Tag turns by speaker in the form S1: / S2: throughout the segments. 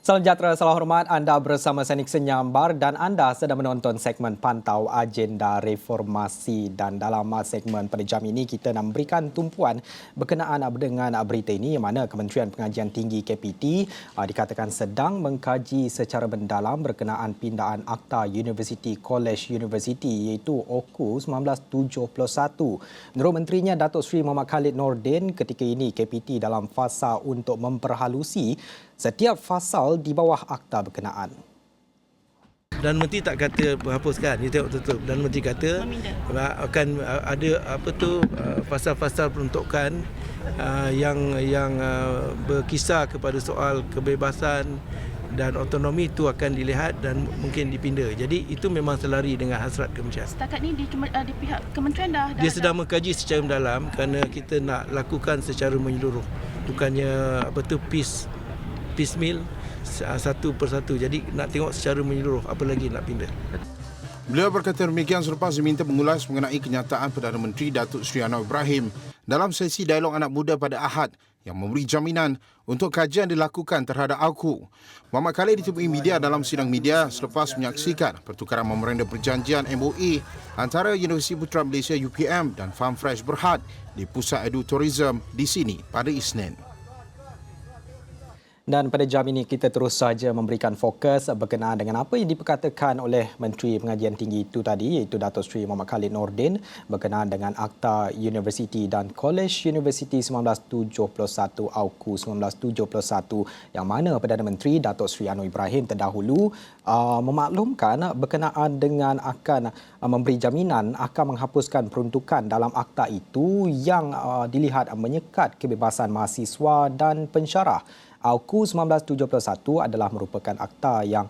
S1: Salam sejahtera, salam hormat. Anda bersama Sanik Senyambar dan anda sedang menonton segmen Pantau Agenda Reformasi. Dan dalam segmen pada jam ini, kita nak memberikan tumpuan berkenaan dengan berita ini yang mana Kementerian Pengajian Tinggi KPT dikatakan sedang mengkaji secara mendalam berkenaan pindaan Akta University College University iaitu OKU 1971. Menurut Menterinya Datuk Seri Muhammad Khalid Nordin, ketika ini KPT dalam fasa untuk memperhalusi setiap fasal di bawah akta berkenaan.
S2: Dan Menteri tak kata berhapuskan, dia tengok tutup. Dan Menteri kata akan ada fasal-fasal peruntukan yang berkisar kepada soal kebebasan dan autonomi itu akan dilihat dan mungkin dipinda. Jadi itu memang selari dengan hasrat kementerian.
S3: Setakat ni di pihak kementerian dah
S2: dia sedang mengkaji secara mendalam kerana kita nak lakukan secara menyeluruh. Bukannya piecemeal satu persatu. Jadi nak tengok secara menyeluruh apa lagi nak pindah.
S4: Beliau berkata demikian selepas diminta mengulas mengenai kenyataan Perdana Menteri Datuk Seri Anwar Ibrahim dalam sesi dialog anak muda pada Ahad yang memberi jaminan untuk kajian dilakukan terhadap AUKU. Muhammad Khalid ditemui media dalam sidang media selepas menyaksikan pertukaran memorandum perjanjian MOA antara Universiti Putra Malaysia UPM dan Farm Fresh Berhad di Pusat Edu Tourism di sini pada Isnin.
S1: Dan pada jam ini kita terus saja memberikan fokus berkenaan dengan apa yang diperkatakan oleh Menteri Pengajian Tinggi itu tadi iaitu Datuk Seri Muhammad Khalid Nordin berkenaan dengan Akta University dan College University 1971 AUKU 1971 yang mana Perdana Menteri Datuk Seri Anwar Ibrahim terdahulu memaklumkan berkenaan dengan akan memberi jaminan akan menghapuskan peruntukan dalam akta itu yang dilihat menyekat kebebasan mahasiswa dan pensyarah. AUKU 1971 adalah merupakan akta yang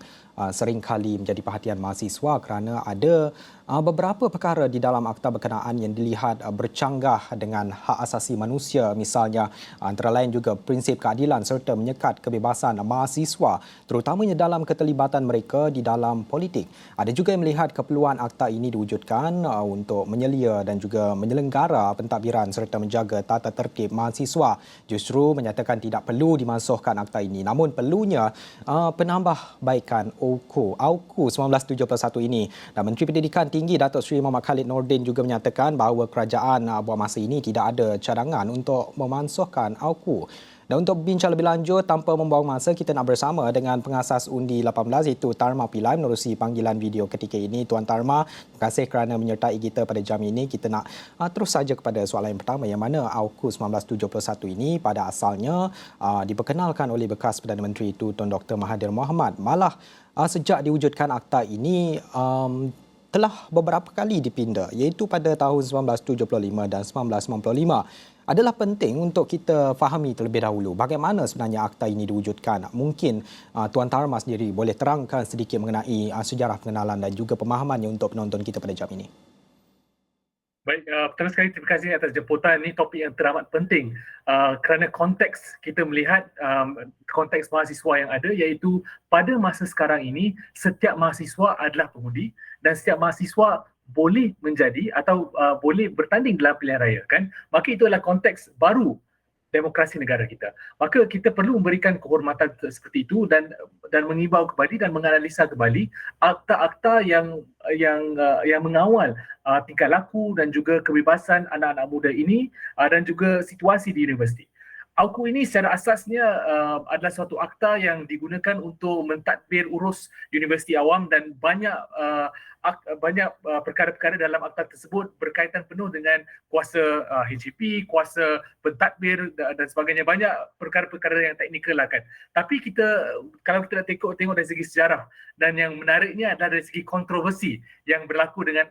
S1: sering kali menjadi perhatian mahasiswa kerana ada beberapa perkara di dalam akta berkenaan yang dilihat bercanggah dengan hak asasi manusia, misalnya antara lain juga prinsip keadilan serta menyekat kebebasan mahasiswa terutamanya dalam keterlibatan mereka di dalam politik. Ada juga yang melihat keperluan akta ini diwujudkan untuk menyelia dan juga menyelenggara pentadbiran serta menjaga tata tertib mahasiswa. Justru menyatakan tidak perlu dimansuhkan akta ini, namun perlunya penambahbaikan AUKU 1971 ini. Dan Menteri Pendidikan Tinggi Datuk Seri Muhammad Khalid Nordin juga menyatakan bahawa kerajaan buat masa ini tidak ada cadangan untuk memansuhkan AUKU. Dan untuk bincang lebih lanjut tanpa membuang masa, kita nak bersama dengan pengasas Undi 18 iaitu Tarma Pillai menerusi panggilan video ketika ini. Tuan Tarma, terima kasih kerana menyertai kita pada jam ini. Kita nak terus saja kepada soalan yang pertama yang mana AUKU 1971 ini pada asalnya diperkenalkan oleh bekas Perdana Menteri itu Tun Dr. Mahathir Mohamad. Malah sejak diwujudkan akta ini telah beberapa kali dipinda iaitu pada tahun 1975 dan 1995. Adalah penting untuk kita fahami terlebih dahulu bagaimana sebenarnya akta ini diwujudkan. Mungkin Tuan Tarma sendiri boleh terangkan sedikit mengenai sejarah pengenalan dan juga pemahamannya untuk penonton kita pada jam ini.
S5: Baik, pertama sekali terima kasih atas jemputan. Ini topik yang teramat penting kerana konteks kita melihat konteks mahasiswa yang ada iaitu pada masa sekarang ini setiap mahasiswa adalah pengundi dan setiap mahasiswa boleh menjadi atau boleh bertanding dalam pilihan raya, kan? Maka itu adalah konteks baru demokrasi negara kita. Maka kita perlu memberikan kehormatan seperti itu dan mengimbau kembali dan menganalisa kembali akta-akta yang mengawal tingkah laku dan juga kebebasan anak-anak muda ini dan juga situasi di universiti. AUKU ini secara asasnya adalah suatu akta yang digunakan untuk mentadbir urus universiti awam dan banyak perkara-perkara dalam akta tersebut berkaitan penuh dengan kuasa HGP, kuasa pentadbir dan sebagainya. Banyak perkara-perkara yang teknikal lah kan. Tapi kalau kita nak tengok dari segi sejarah dan yang menariknya adalah dari segi kontroversi yang berlaku dengan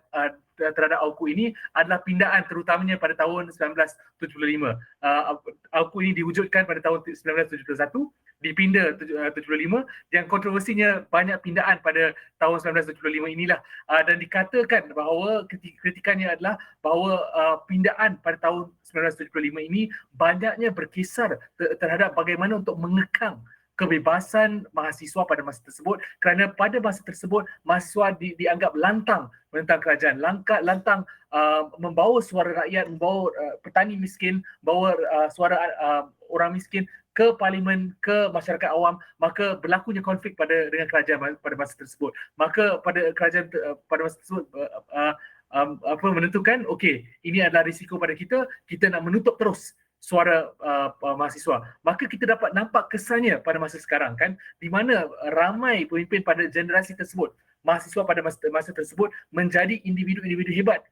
S5: terhadap AUKU ini adalah pindaan terutamanya pada tahun 1975. AUKU ini diwujudkan pada tahun 1971, dipinda 75 yang kontroversinya banyak pindaan pada tahun 1975 inilah dan dikatakan bahawa kritikannya adalah bahawa pindaan pada tahun 1975 ini banyaknya berkisar terhadap bagaimana untuk mengekang kebebasan mahasiswa pada masa tersebut kerana pada masa tersebut mahasiswa dianggap lantang menentang kerajaan, lantang membawa suara rakyat, membawa petani miskin, membawa suara orang miskin ke parlimen, ke masyarakat awam, maka berlakunya konflik dengan kerajaan pada masa tersebut. Maka pada kerajaan pada masa tersebut menentukan okey, ini adalah risiko pada kita nak menutup terus suara mahasiswa. Maka kita dapat nampak kesannya pada masa sekarang kan, di mana ramai pemimpin pada generasi tersebut, mahasiswa pada masa tersebut menjadi individu-individu hebat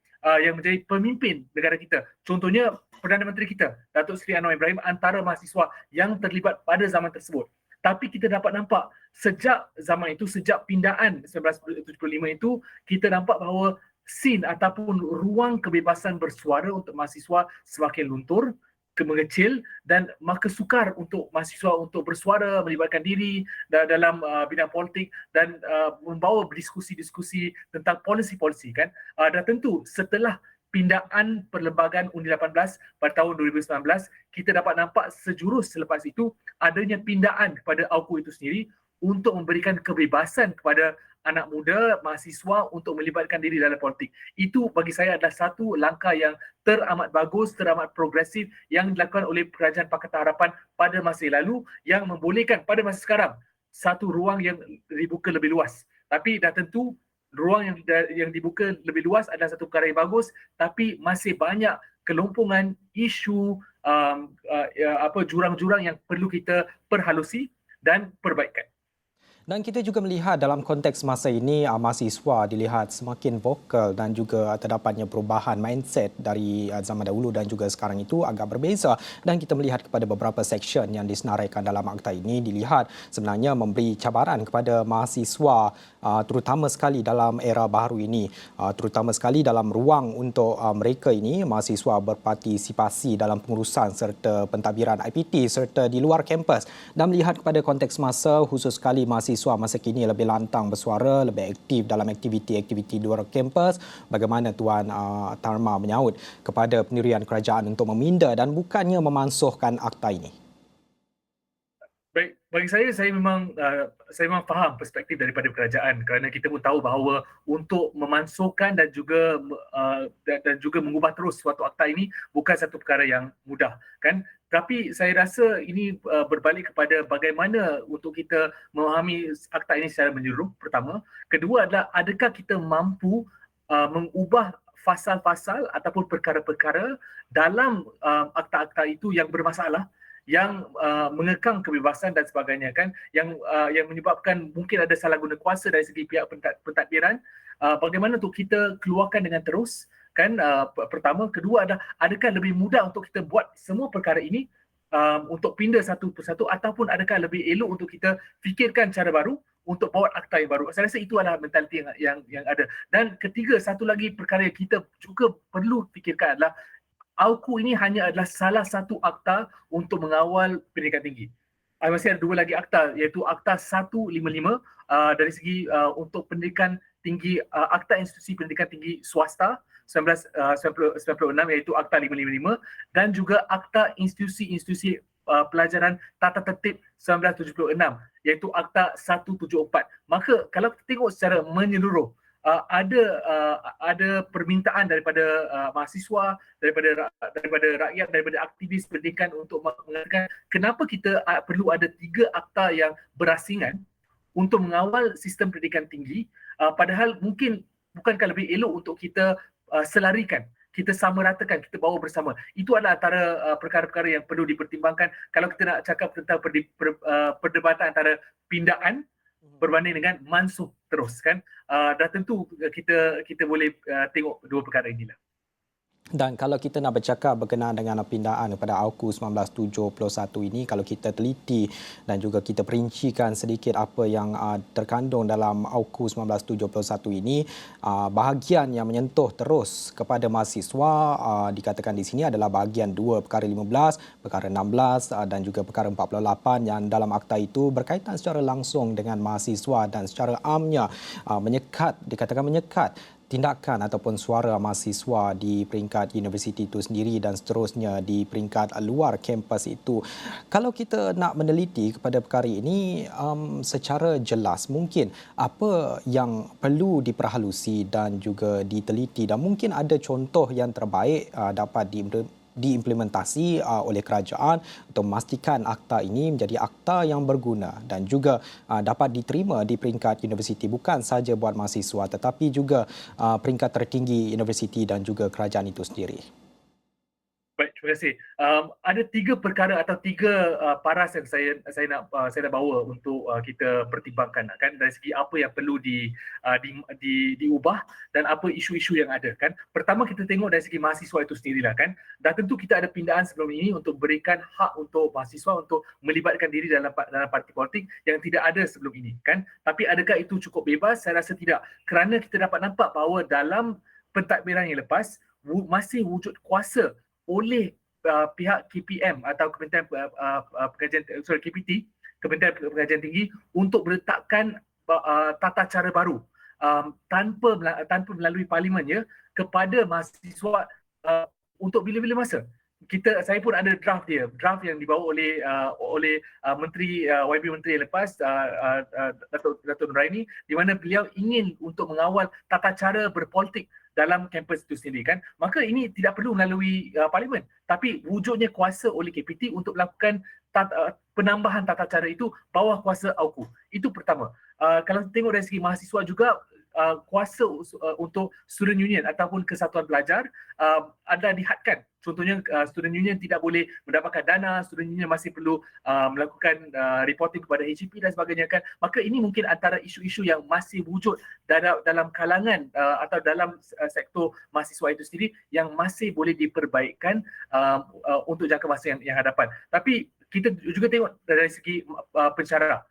S5: yang menjadi pemimpin negara kita. Contohnya Perdana Menteri kita, Datuk Seri Anwar Ibrahim, antara mahasiswa yang terlibat pada zaman tersebut. Tapi kita dapat nampak sejak zaman itu, sejak pindaan 1975 itu, kita nampak bahawa scene ataupun ruang kebebasan bersuara untuk mahasiswa semakin luntur, mengecil, dan maka sukar untuk mahasiswa untuk bersuara, melibatkan diri dalam bidang politik dan membawa diskusi-diskusi tentang polisi-polisi kan. Dan tentu setelah pindaan Perlembagaan Undi 18 pada tahun 2019, kita dapat nampak sejurus selepas itu adanya pindaan kepada AUKU itu sendiri untuk memberikan kebebasan kepada anak muda, mahasiswa untuk melibatkan diri dalam politik. Itu bagi saya adalah satu langkah yang teramat bagus, teramat progresif yang dilakukan oleh Kerajaan Pakatan Harapan pada masa lalu, yang membolehkan pada masa sekarang satu ruang yang dibuka lebih luas. Tapi dah tentu ruang yang dibuka lebih luas adalah satu perkara yang bagus, tapi masih banyak kelompongan, isu, jurang-jurang yang perlu kita perhalusi dan perbaikan.
S1: Dan kita juga melihat dalam konteks masa ini, mahasiswa dilihat semakin vokal dan juga terdapatnya perubahan mindset dari zaman dahulu dan juga sekarang itu agak berbeza. Dan kita melihat kepada beberapa seksyen yang disenaraikan dalam akta ini dilihat sebenarnya memberi cabaran kepada mahasiswa, terutama sekali dalam era baru ini, terutama sekali dalam ruang untuk mereka ini, mahasiswa berpartisipasi dalam pengurusan serta pentadbiran IPT serta di luar kampus. Dan melihat kepada konteks masa, khusus sekali mahasiswa masa kini lebih lantang bersuara, lebih aktif dalam aktiviti-aktiviti di luar kampus. Bagaimana Tuan Tharma menyaut kepada pendirian kerajaan untuk meminda dan bukannya memansuhkan akta ini?
S5: Baik, bagi saya memang faham perspektif daripada kerajaan, kerana kita pun tahu bahawa untuk memansuhkan dan juga mengubah terus suatu akta ini bukan satu perkara yang mudah kan. Tapi saya rasa ini berbalik kepada bagaimana untuk kita memahami akta ini secara menyeluruh, pertama. Kedua adalah adakah kita mampu mengubah fasal-fasal ataupun perkara-perkara dalam akta-akta itu yang bermasalah, yang mengekang kebebasan dan sebagainya kan, yang menyebabkan mungkin ada salah guna kuasa dari segi pihak pentadbiran. Bagaimana untuk kita keluarkan dengan terus kan, pertama. Kedua adalah adakah lebih mudah untuk kita buat semua perkara ini untuk pindah satu persatu, ataupun adakah lebih elok untuk kita fikirkan cara baru untuk bawa akta yang baru. Saya rasa itu adalah mentaliti yang ada. Dan ketiga, satu lagi perkara yang kita juga perlu fikirkan adalah AUKU ini hanya adalah salah satu akta untuk mengawal pendidikan tinggi. Masih ada dua lagi akta, iaitu Akta 155 dari segi untuk pendidikan tinggi, Akta Institusi Pendidikan Tinggi Swasta 1996, iaitu Akta 555, dan juga Akta Institusi Pelajaran Tata Tertib 1976, iaitu Akta 174. Maka kalau kita tengok secara menyeluruh, ada permintaan daripada mahasiswa, daripada rakyat, daripada aktivis pendidikan untuk mengatakan kenapa kita perlu ada 3 akta yang berasingan untuk mengawal sistem pendidikan tinggi, padahal mungkin bukankah lebih elok untuk kita selarikan, kita samaratakan, kita bawa bersama. Itu adalah antara perkara-perkara yang perlu dipertimbangkan kalau kita nak cakap tentang perdebatan antara pindaan berbanding dengan mansuh terus kan. Dan tentu kita boleh tengok dua perkara inilah.
S1: Dan kalau kita nak bercakap berkenaan dengan pindaan kepada AUKU 1971 ini, kalau kita teliti dan juga kita perincikan sedikit apa yang terkandung dalam AUKU 1971 ini, bahagian yang menyentuh terus kepada mahasiswa dikatakan di sini adalah bahagian 2 perkara 15, perkara 16 dan juga perkara 48 yang dalam akta itu berkaitan secara langsung dengan mahasiswa dan secara amnya dikatakan menyekat tindakan ataupun suara mahasiswa di peringkat universiti itu sendiri dan seterusnya di peringkat luar kampus itu. Kalau kita nak meneliti kepada perkara ini secara jelas, mungkin apa yang perlu diperhalusi dan juga diteliti, dan mungkin ada contoh yang terbaik dapat diimplementasi oleh kerajaan untuk memastikan akta ini menjadi akta yang berguna dan juga dapat diterima di peringkat universiti, bukan sahaja buat mahasiswa tetapi juga peringkat tertinggi universiti dan juga kerajaan itu sendiri.
S5: Baik, terima kasih. Ada 3 perkara atau 3 paras yang saya nak bawa untuk kita pertimbangkan kan, dari segi apa yang perlu diubah dan apa isu-isu yang ada kan. Pertama kita tengok dari segi mahasiswa itu sendirilah kan. Dah tentu kita ada pindaan sebelum ini untuk berikan hak untuk mahasiswa untuk melibatkan diri dalam parti politik yang tidak ada sebelum ini kan. Tapi adakah itu cukup bebas? Saya rasa tidak. Kerana kita dapat nampak bahawa dalam pentadbiran yang lepas masih wujud kuasa oleh pihak KPM atau Kementerian KPT, Kementerian Pengajian Tinggi, untuk meletakkan tata cara baru tanpa melalui parlimen ya, kepada mahasiswa untuk bila-bila masa. Saya pun ada draft yang dibawa oleh Menteri YB Menteri yang lepas, Datuk Nuraini, di mana beliau ingin untuk mengawal tata cara berpolitik dalam kampus itu sendiri kan. Maka ini tidak perlu melalui parlimen, tapi wujudnya kuasa oleh KPT untuk melakukan penambahan tata cara itu bawah kuasa AUKU. Itu pertama. Kalau tengok dari segi mahasiswa juga, kuasa untuk student union ataupun kesatuan pelajar adalah dihadkan. Contohnya student union tidak boleh mendapatkan dana, student union masih perlu melakukan reporting kepada HCP dan sebagainya kan. Maka ini mungkin antara isu-isu yang masih wujud dalam kalangan atau dalam sektor mahasiswa itu sendiri yang masih boleh diperbaikkan untuk jangka masa yang hadapan. Tapi kita juga tengok dari segi pensyarah.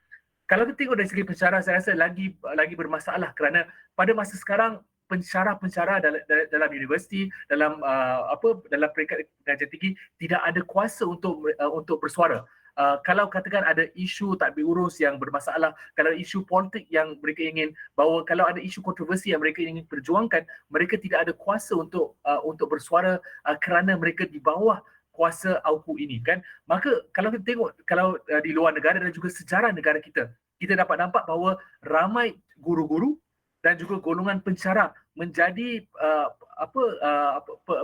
S5: Kalau kita tengok dari segi pensyarah, saya rasa lagi bermasalah kerana pada masa sekarang pensyarah dalam universiti, dalam peringkat pengajian tinggi tidak ada kuasa untuk bersuara. Kalau katakan ada isu tadbir urus yang bermasalah, kalau isu politik yang mereka ingin bawa, kalau ada isu kontroversi yang mereka ingin perjuangkan, mereka tidak ada kuasa untuk bersuara kerana mereka di bawah kuasa AUKU ini kan. Maka kalau kita tengok di luar negara dan juga sejarah negara kita dapat nampak bahawa ramai guru-guru dan juga golongan pensyarah menjadi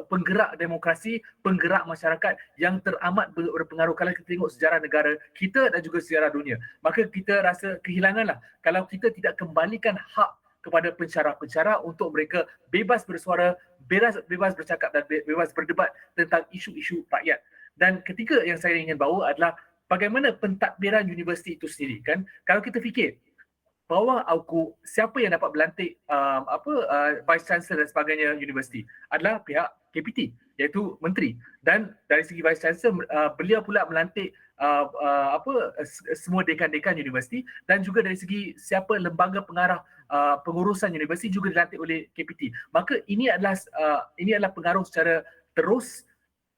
S5: penggerak demokrasi, penggerak masyarakat yang teramat berpengaruh kalau kita tengok sejarah negara kita dan juga sejarah dunia. Maka kita rasa kehilanganlah kalau kita tidak kembalikan hak kepada pensyarah-pensyarah untuk mereka bebas bersuara, bebas bercakap dan bebas berdebat tentang isu-isu rakyat. Dan ketiga yang saya ingin bawa adalah bagaimana pentadbiran universiti itu sendiri kan. Kalau kita fikir bawah AUKU, siapa yang dapat berlantik Vice Chancellor dan sebagainya universiti adalah pihak KPT, iaitu menteri. Dan dari segi Vice Chancellor, beliau pula melantik semua dekan-dekan universiti, dan juga dari segi siapa lembaga pengarah pengurusan universiti juga dilantik oleh KPT. Maka ini adalah pengaruh secara terus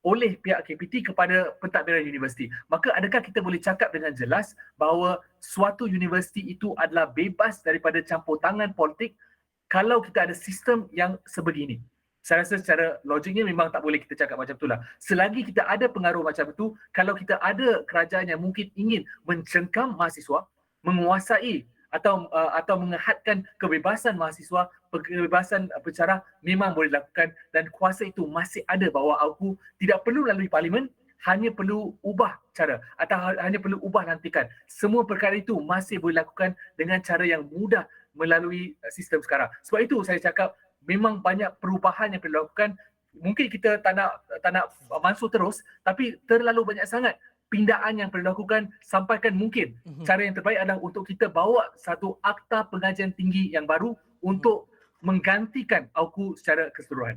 S5: oleh pihak KPT kepada pentadbiran universiti. Maka adakah kita boleh cakap dengan jelas bahawa suatu universiti itu adalah bebas daripada campur tangan politik kalau kita ada sistem yang sebegini? Saya rasa secara logiknya memang tak boleh kita cakap macam itulah. Selagi kita ada pengaruh macam itu, kalau kita ada kerajaan yang mungkin ingin mencengkam mahasiswa, menguasai atau menghadkan kebebasan mahasiswa, kebebasan pensyarah, memang boleh dilakukan, dan kuasa itu masih ada bawah AUKU. Tidak perlu melalui parlimen, hanya perlu ubah cara atau hanya perlu ubah lantikan. Semua perkara itu masih boleh dilakukan dengan cara yang mudah melalui sistem sekarang. Sebab itu saya cakap memang banyak perubahan yang perlu dilakukan. Mungkin kita tak nak masuk terus, tapi terlalu banyak sangat pindaan yang perlu dilakukan. Sampaikan mungkin cara yang terbaik adalah untuk kita bawa satu akta pengajian tinggi yang baru untuk menggantikan AUKU secara keseluruhan.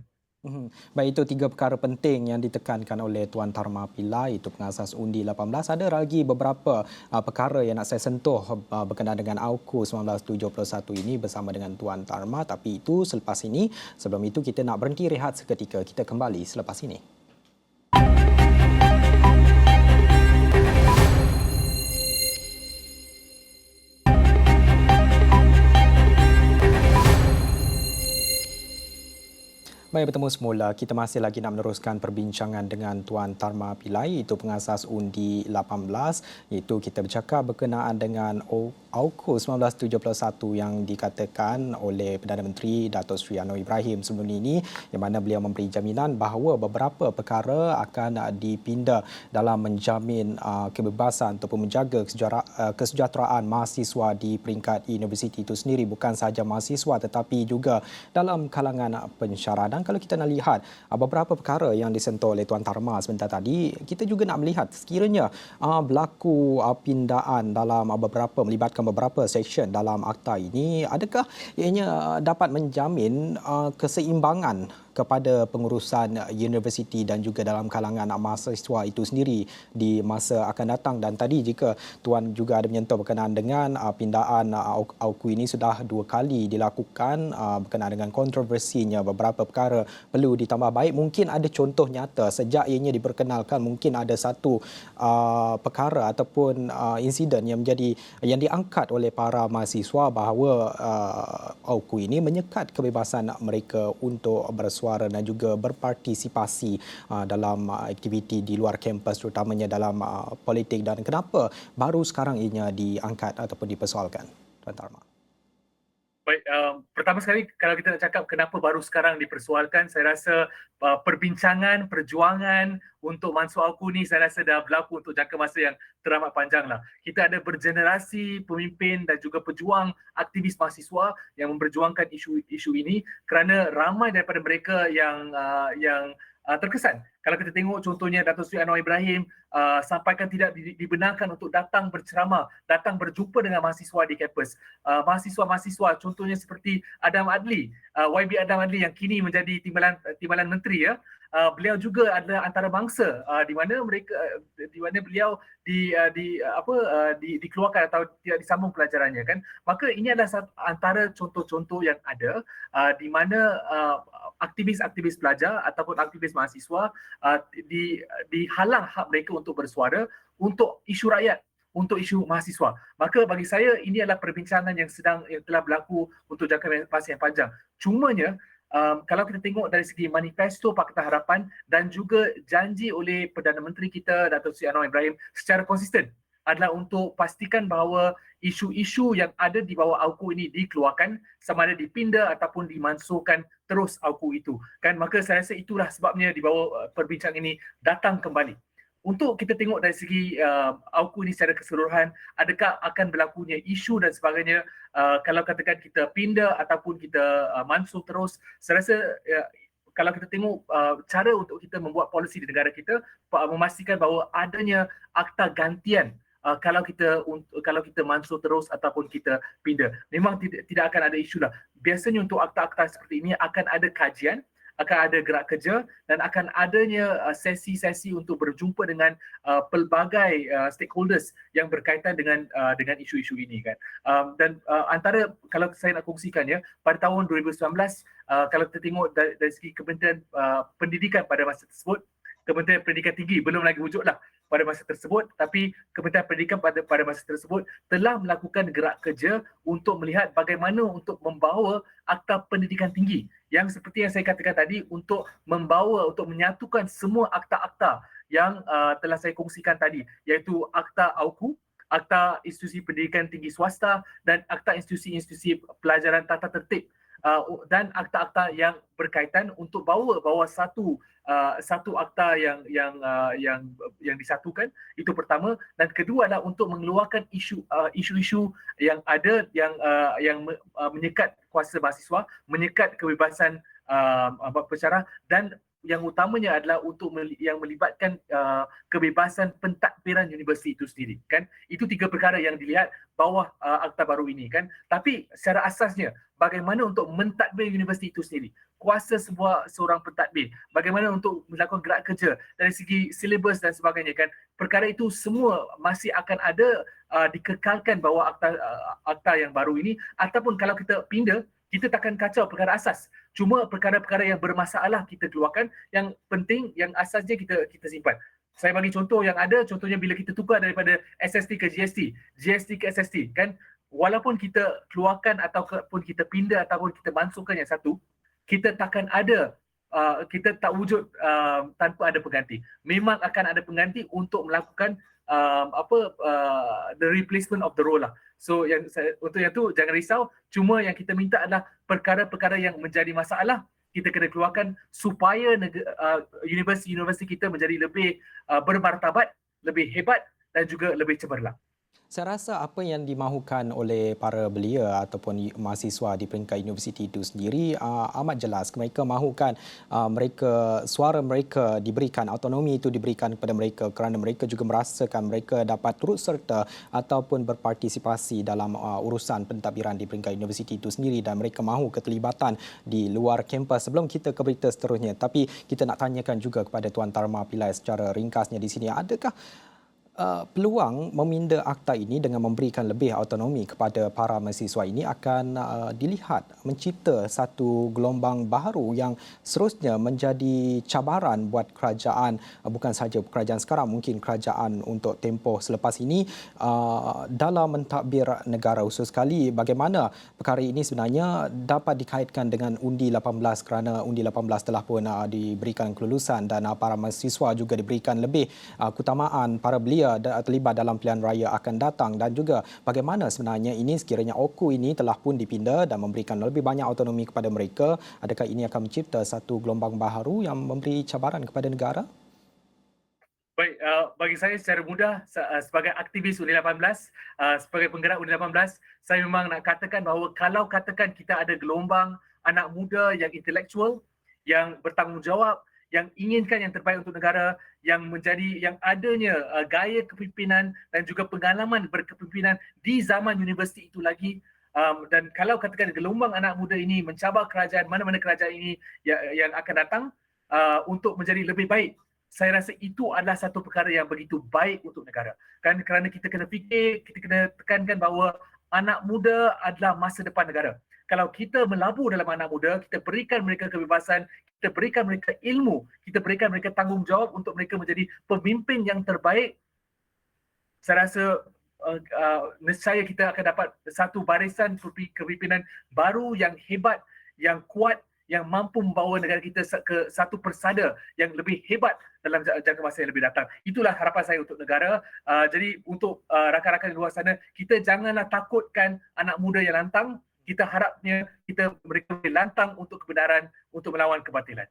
S1: Baik, itu 3 perkara penting yang ditekankan oleh Tuan Tharma Pillai, itu pengasas Undi 18. Ada lagi beberapa perkara yang nak saya sentuh berkenaan dengan AUKU 1971 ini bersama dengan Tuan Tharma, tapi itu selepas ini. Sebelum itu kita nak berhenti rehat seketika. Kita kembali selepas ini. Baik, bertemu semula. Kita masih lagi nak meneruskan perbincangan dengan Tuan Tharma Pillai, itu pengasas Undi 18. Iaitu kita bercakap berkenaan dengan AUKU 1971 yang dikatakan oleh Perdana Menteri Datuk Seri Anwar Ibrahim sebelum ini, yang mana beliau memberi jaminan bahawa beberapa perkara akan dipinda dalam menjamin kebebasan ataupun menjaga kesejahteraan mahasiswa di peringkat universiti itu sendiri, bukan sahaja mahasiswa tetapi juga dalam kalangan pensyarah. Dan kalau kita nak lihat beberapa perkara yang disentuh oleh Tuan Tarma sebentar tadi, kita juga nak melihat sekiranya berlaku pindaan dalam melibatkan beberapa seksyen dalam akta ini, adakah ianya dapat menjamin keseimbangan kepada pengurusan universiti dan juga dalam kalangan mahasiswa itu sendiri di masa akan datang. Dan tadi jika Tuan juga ada menyentuh berkenaan dengan pindaan AUKU ini sudah 2 kali dilakukan, berkenaan dengan kontroversinya beberapa perkara perlu ditambah baik. Mungkin ada contoh nyata sejak ianya diperkenalkan, mungkin ada satu perkara ataupun insiden yang diangkat oleh para mahasiswa bahawa AUKU ini menyekat kebebasan mereka untuk bersuara dan juga berpartisipasi dalam aktiviti di luar kampus, terutamanya dalam politik. Dan kenapa baru sekarang ianya diangkat ataupun dipersoalkan, Tuan Tarma?
S5: Baik, pertama sekali kalau kita nak cakap kenapa baru sekarang dipersoalkan, saya rasa perbincangan, perjuangan untuk Mansur AUKU ni saya rasa dah berlaku untuk jangka masa yang teramat panjang lah. Kita ada bergenerasi pemimpin dan juga pejuang aktivis mahasiswa yang memperjuangkan isu ini kerana ramai daripada mereka yang terkesan. Kalau kita tengok contohnya Datuk Seri Anwar Ibrahim sampaikan tidak dibenarkan untuk datang berceramah, datang berjumpa dengan mahasiswa di kampus. Mahasiswa-mahasiswa contohnya seperti Adam Adli, YB Adam Adli yang kini menjadi timbalan menteri ya. Beliau juga adalah antarabangsa di mana beliau dikeluarkan atau tidak disambung pelajarannya kan. Maka ini adalah antara contoh-contoh yang ada di mana aktivis-aktivis pelajar ataupun aktivis mahasiswa dihalang hak mereka untuk bersuara untuk isu rakyat, untuk isu mahasiswa. Maka bagi saya ini adalah perbincangan yang telah berlaku untuk jangka masa yang panjang. Cumanya kalau kita tengok dari segi manifesto Pakatan Harapan dan juga janji oleh Perdana Menteri kita Datuk Seri Anwar Ibrahim secara konsisten adalah untuk pastikan bahawa isu-isu yang ada di bawah AUKU ini dikeluarkan, sama ada dipinda ataupun dimansuhkan terus AUKU itu. Kan, maka saya rasa itulah sebabnya di bawah perbincangan ini datang kembali. Untuk kita tengok dari segi AUKU ini secara keseluruhan, adakah akan berlakunya isu dan sebagainya, kalau katakan kita pinda ataupun kita mansuh terus, saya rasa kalau kita tengok cara untuk kita membuat polisi di negara kita, memastikan bahawa adanya akta gantian kalau kita mansuh terus ataupun kita pindah. Memang tidak akan ada isu lah. Biasanya untuk akta-akta seperti ini akan ada kajian, akan ada gerak kerja dan akan adanya sesi-sesi untuk berjumpa dengan pelbagai stakeholders yang berkaitan dengan isu-isu ini kan. Dan antara kalau saya nak kongsikan ya, pada tahun 2019 kalau kita tengok dari segi Kementerian Pendidikan pada masa tersebut, Kementerian Pendidikan Tinggi belum lagi wujudlah pada masa tersebut, tapi Kementerian Pendidikan pada masa tersebut telah melakukan gerak kerja untuk melihat bagaimana untuk membawa Akta Pendidikan Tinggi yang seperti yang saya katakan tadi, untuk menyatukan semua akta-akta yang telah saya kongsikan tadi, iaitu Akta AUKU, Akta Institusi Pendidikan Tinggi Swasta dan Akta Institusi-Institusi Pelajaran Tata Tertib, dan akta-akta yang berkaitan untuk bawa satu akta yang disatukan. Itu pertama. Dan kedua adalah untuk mengeluarkan isu-isu yang ada yang menyekat kuasa mahasiswa, menyekat kebebasan berbicara, dan yang utamanya adalah untuk yang melibatkan kebebasan pentadbiran universiti itu sendiri kan. Itu 3 perkara yang dilihat bawah akta baru ini kan. Tapi secara asasnya bagaimana untuk mentadbir universiti itu sendiri, kuasa seorang pentadbir, bagaimana untuk melakukan gerak kerja dari segi silibus dan sebagainya kan. Perkara itu semua masih akan ada dikekalkan bawah akta yang baru ini, ataupun kalau kita pindah, kita takkan kacau perkara asas. Cuma perkara-perkara yang bermasalah kita keluarkan, yang penting, yang asasnya kita simpan. Saya bagi contoh yang ada, contohnya bila kita tukar daripada SST ke GST, GST ke SST kan, walaupun kita keluarkan ataupun kita pindah ataupun kita mansuhkan yang satu, kita takkan ada, kita tak wujud tanpa ada pengganti. Memang akan ada pengganti untuk melakukan the replacement of the role lah. So untuk yang tu jangan risau, cuma yang kita minta adalah perkara-perkara yang menjadi masalah kita kena keluarkan supaya universiti kita menjadi lebih bermartabat, lebih hebat dan juga lebih cemerlang.
S1: Saya rasa apa yang dimahukan oleh para belia ataupun mahasiswa di peringkat universiti itu sendiri amat jelas. Mereka mahukan suara mereka diberikan, autonomi itu diberikan kepada mereka kerana mereka juga merasakan mereka dapat turut serta ataupun berpartisipasi dalam urusan pentadbiran di peringkat universiti itu sendiri dan mereka mahu keterlibatan di luar kampus. Sebelum kita ke berita seterusnya, tapi kita nak tanyakan juga kepada Tuan Tharma Pillai secara ringkasnya di sini. Adakah peluang meminda akta ini dengan memberikan lebih autonomi kepada para mahasiswa ini akan dilihat mencipta satu gelombang baru yang seterusnya menjadi cabaran buat kerajaan, bukan sahaja kerajaan sekarang, mungkin kerajaan untuk tempoh selepas ini dalam mentadbir negara, khusus sekali bagaimana perkara ini sebenarnya dapat dikaitkan dengan undi 18 kerana undi 18 telah pun diberikan kelulusan dan para mahasiswa juga diberikan lebih keutamaan para belia terlibat dalam pilihan raya akan datang dan juga bagaimana sebenarnya ini sekiranya OKU ini telah pun dipinda dan memberikan lebih banyak autonomi kepada mereka, adakah ini akan mencipta satu gelombang baharu yang memberi cabaran kepada negara?
S5: Baik, bagi saya secara mudah sebagai aktivis Undi 18, sebagai penggerak Undi 18, saya memang nak katakan bahawa kalau katakan kita ada gelombang anak muda yang intelektual, yang bertanggungjawab, yang inginkan yang terbaik untuk negara, yang adanya gaya kepimpinan dan juga pengalaman berkepimpinan di zaman universiti itu lagi, dan kalau katakan gelombang anak muda ini mencabar kerajaan, mana-mana kerajaan ini yang akan datang untuk menjadi lebih baik, saya rasa itu adalah satu perkara yang begitu baik untuk negara. Kan kerana kita kena fikir, kita kena tekankan bahawa anak muda adalah masa depan negara. Kalau kita melabur dalam anak muda, kita berikan mereka kebebasan, kita berikan mereka ilmu, kita berikan mereka tanggungjawab untuk mereka menjadi pemimpin yang terbaik, saya rasa nescaya kita akan dapat satu barisan kepimpinan baru yang hebat, yang kuat, yang mampu membawa negara kita ke satu persada yang lebih hebat dalam jangka masa yang lebih datang. Itulah harapan saya untuk negara. Jadi untuk rakan-rakan di luar sana, kita janganlah takutkan anak muda yang lantang. Kita harapnya mereka boleh lantang untuk kebenaran, untuk melawan kebatilan.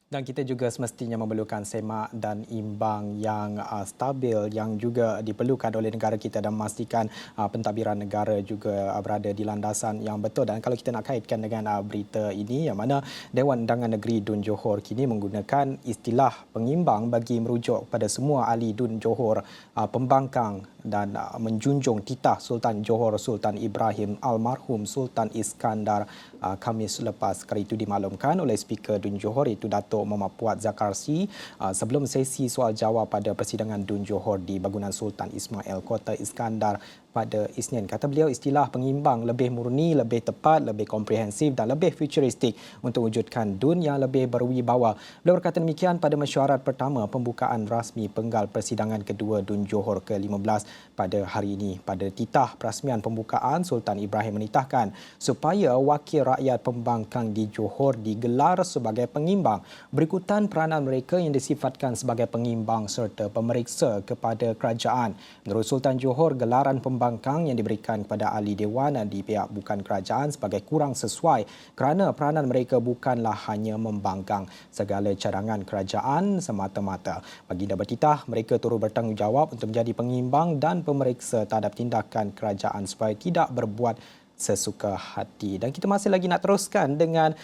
S1: Dan kita juga semestinya memerlukan semak dan imbang yang stabil yang juga diperlukan oleh negara kita dan memastikan pentadbiran negara juga berada di landasan yang betul. Dan kalau kita nak kaitkan dengan berita ini yang mana Dewan Undangan Negeri Dun Johor kini menggunakan istilah pengimbang bagi merujuk pada semua ahli Dun Johor pembangkang dan menjunjung titah Sultan Johor Sultan Ibrahim almarhum Sultan Iskandar Khamis lepas. Perkara itu dimaklumkan oleh Speaker Dun Johor iaitu Datuk Muhammad Puat Zakarsi sebelum sesi soal jawab pada persidangan Dun Johor di bangunan Sultan Ismail Kota Iskandar pada Isnin. Kata beliau, istilah pengimbang lebih murni, lebih tepat, lebih komprehensif dan lebih futuristik untuk wujudkan Dun yang lebih berwibawa. Beliau berkata demikian pada mesyuarat pertama pembukaan rasmi penggal persidangan kedua Dun Johor ke-15 pada hari ini. Pada titah perasmian pembukaan, Sultan Ibrahim menitahkan supaya wakil rakyat pembangkang di Johor digelar sebagai pengimbang berikutan peranan mereka yang disifatkan sebagai pengimbang serta pemeriksa kepada kerajaan. Menurut Sultan Johor, gelaran pembangkang yang diberikan kepada ahli dewan di pihak bukan kerajaan sebagai kurang sesuai kerana peranan mereka bukanlah hanya membangkang segala cadangan kerajaan semata-mata. Baginda bertitah mereka turut bertanggungjawab untuk menjadi pengimbang dan pemeriksa terhadap tindakan kerajaan supaya tidak berbuat sesuka hati. Dan kita masih lagi nak teruskan dengan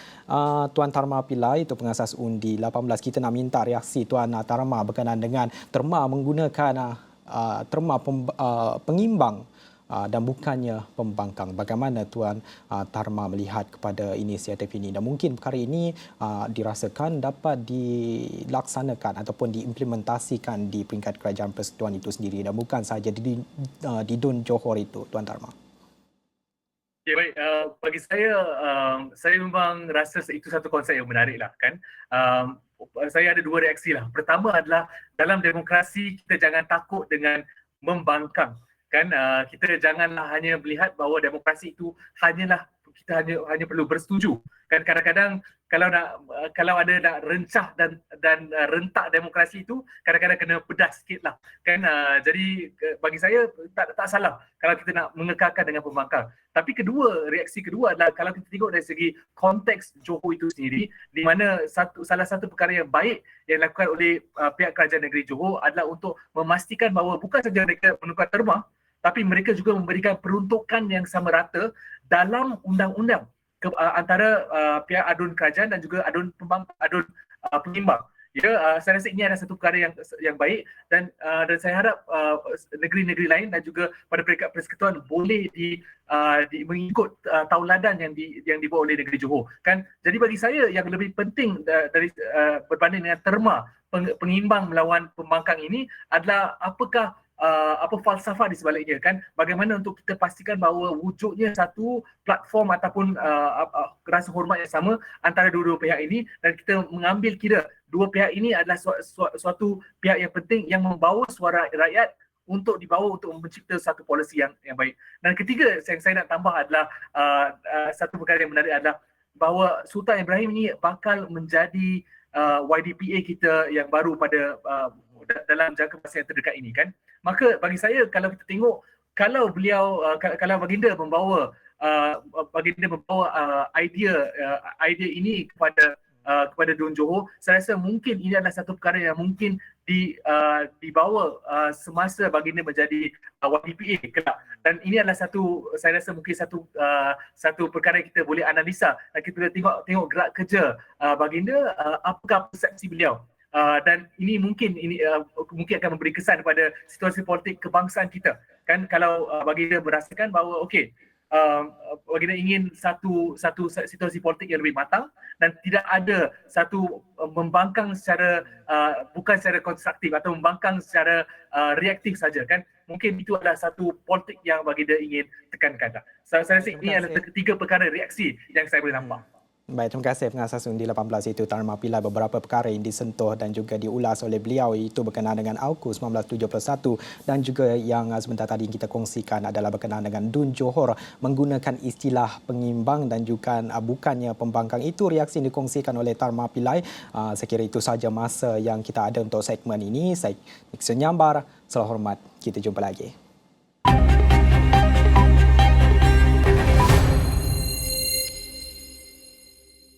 S1: Tuan Tharma Pillai, itu pengasas undi 18. Kita nak minta reaksi Tuan Tharma berkenaan dengan terma menggunakan terma pengimbang dan bukannya pembangkang. Bagaimana Tuan Tharma melihat kepada inisiatif ini dan mungkin perkara ini dirasakan dapat dilaksanakan ataupun diimplementasikan di peringkat kerajaan persekutuan itu sendiri dan bukan sahaja di Dun Johor itu, Tuan Tharma?
S5: Ya, baik. Bagi saya memang rasa itu satu konsep yang menarik lah kan. Saya ada dua reaksi lah. Pertama adalah dalam demokrasi kita jangan takut dengan membangkang kan. Kita janganlah hanya melihat bahawa demokrasi itu kita hanya perlu bersetuju kan. Kadang-kadang kalau ada nak rencah dan rentak demokrasi itu kadang-kadang kena pedas sikit lah kan. Jadi bagi saya tak salah kalau kita nak mengekalkan dengan pembangkang. Tapi reaksi kedua adalah kalau kita tengok dari segi konteks Johor itu sendiri, di mana salah satu perkara yang baik yang dilakukan oleh pihak kerajaan negeri Johor adalah untuk memastikan bahawa bukan saja mereka menukar terma, tapi mereka juga memberikan peruntukan yang sama rata dalam undang-undang antara pihak adun kerajaan dan juga adun pengimbang. Ya, saya rasa ini adalah satu perkara yang baik dan saya harap negeri-negeri lain dan juga pada peringkat persekutuan boleh mengikut tauladan yang dibuat oleh negeri Johor kan. Jadi bagi saya yang lebih penting dari berbanding dengan terma pengimbang melawan pembangkang ini adalah apa falsafah di sebaliknya kan, bagaimana untuk kita pastikan bahawa wujudnya satu platform ataupun rasa hormat yang sama antara dua-dua pihak ini, dan kita mengambil kira dua pihak ini adalah suatu pihak yang penting yang membawa suara rakyat untuk dibawa untuk mencipta satu polisi yang baik. Dan ketiga yang saya nak tambah adalah satu perkara yang menarik adalah bahawa Sultan Ibrahim ini bakal menjadi YDPA kita yang baru pada dalam jangka masa yang terdekat ini kan. Maka bagi saya kalau kita tengok kalau baginda membawa idea ini kepada Dun Johor, saya rasa mungkin ini adalah satu perkara yang mungkin dibawa semasa baginda menjadi YDPA kelak. Dan ini adalah saya rasa mungkin satu perkara yang kita boleh analisa dan kita boleh tengok gerak kerja baginda, apakah persepsi beliau. Dan ini mungkin akan memberi kesan kepada situasi politik kebangsaan kita kan. Kalau baginda merasakan bahawa baginda ingin satu situasi politik yang lebih matang dan tidak ada satu membangkang secara bukan secara konstruktif atau membangkang secara reaktif saja kan. Mungkin itu adalah satu politik yang baginda ingin tekankan. Saya rasa ini adalah ketiga perkara reaksi yang saya boleh nampak.
S1: Baik, terima kasih pengasas Undi 18 itu Tan Mahpilai. Beberapa perkara yang disentuh dan juga diulas oleh beliau itu berkenaan dengan AUKUS 1971 dan juga yang sebentar tadi kita kongsikan adalah berkenaan dengan Dun Johor menggunakan istilah pengimbang dan juga bukannya pembangkang. Itu reaksi yang dikongsikan oleh Tan Mahpilai. Saya kira itu sahaja masa yang kita ada untuk segmen ini. Saya Nixon Nyambar, salam hormat, kita jumpa lagi.